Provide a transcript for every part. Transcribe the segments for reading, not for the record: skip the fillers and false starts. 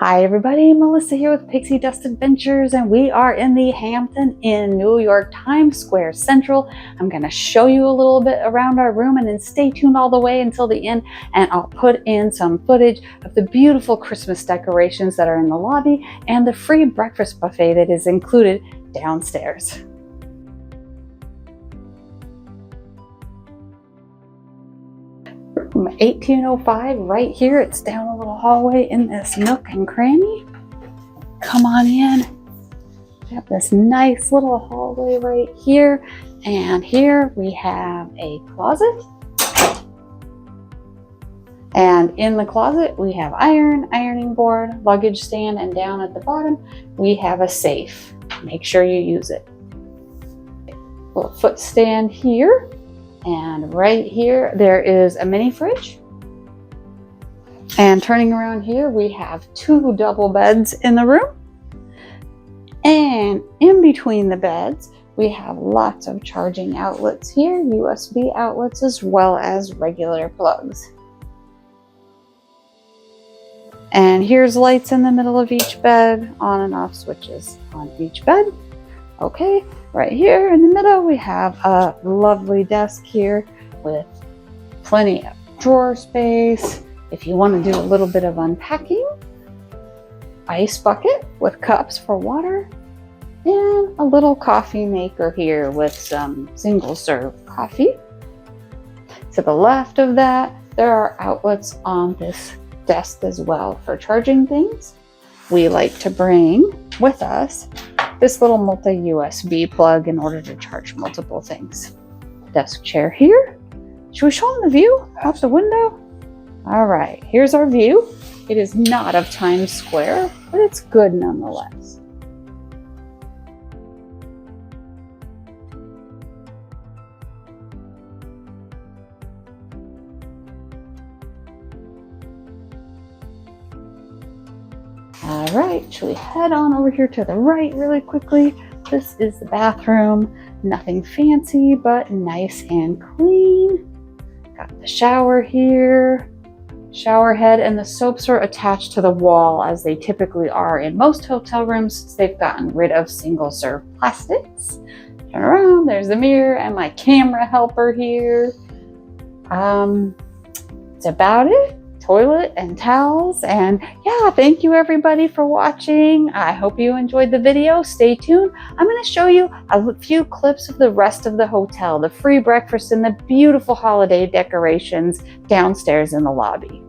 Hi everybody, Melissa here with Pixie Dust Adventures, and we are in the Hampton in New York, Times Square Central. I'm going to show you a little bit around our room, and then stay tuned all the way until the end, and I'll put in some footage of the beautiful Christmas decorations that are in the lobby and the free breakfast buffet that is included downstairs. Room 1805 right here. It's down a little hallway in this nook and cranny. Come on in. We have this nice little hallway right here, and here we have a closet, and in the closet we have ironing board, luggage stand, and down at the bottom we have a safe. Make sure you use it. Little foot stand here. And right here, there is a mini fridge. And turning around here, we have two double beds in the room. And in between the beds, we have lots of charging outlets here, USB outlets, as well as regular plugs. And here's lights in the middle of each bed, on and off switches on each bed. Okay, right here in the middle, we have a lovely desk here with plenty of drawer space. If you want to do a little bit of unpacking, ice bucket with cups for water, and a little coffee maker here with some single serve coffee. To the left of that, there are outlets on this desk as well for charging things. We like to bring with us this little multi-USB plug in order to charge multiple things. Desk chair here. Should we show them the view out the window? All right, here's our view. It is not of Times Square, but it's good nonetheless. All right, should we head on over here to the right really quickly? This is the bathroom. Nothing fancy, but nice and clean. Got the shower here, shower head, and the soaps are attached to the wall as they typically are in most hotel rooms since they've gotten rid of single-serve plastics. Turn around, there's the mirror and my camera helper here. That's about it. Toilet and towels, and yeah, thank you everybody for watching. I hope you enjoyed the video. Stay tuned. I'm going to show you a few clips of the rest of the hotel, the free breakfast, and the beautiful holiday decorations downstairs in the lobby.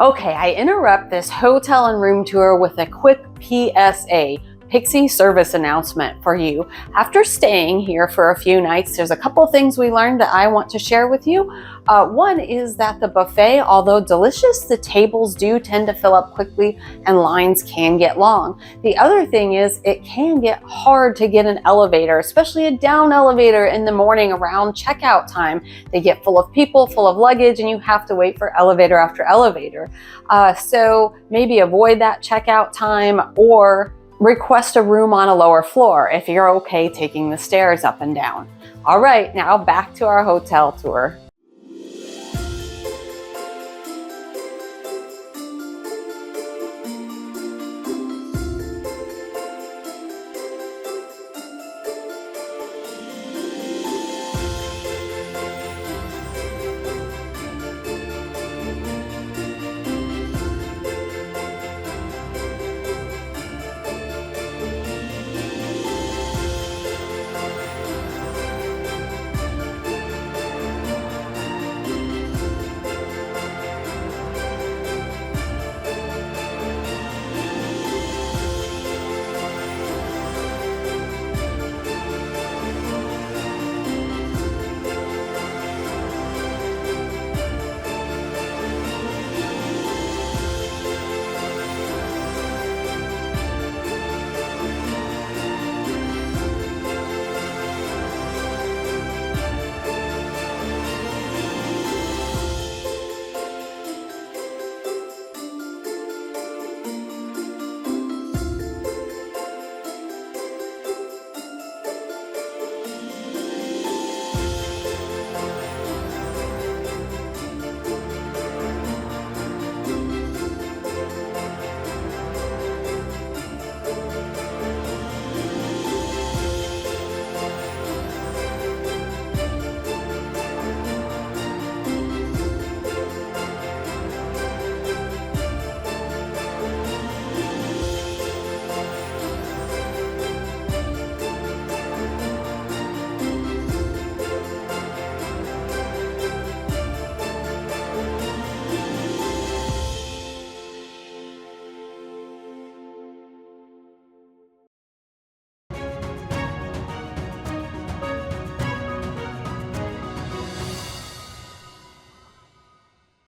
Okay, I interrupt this hotel and room tour with a quick PSA. Pixie service announcement for you. After staying here for a few nights, there's a couple things we learned that I want to share with you. One is that the buffet, although delicious, the tables do tend to fill up quickly and lines can get long. The other thing is it can get hard to get an elevator, especially a down elevator in the morning around checkout time. They get full of people, full of luggage, and you have to wait for elevator after elevator. So maybe avoid that checkout time, or request a room on a lower floor if you're okay taking the stairs up and down. All right, now back to our hotel tour.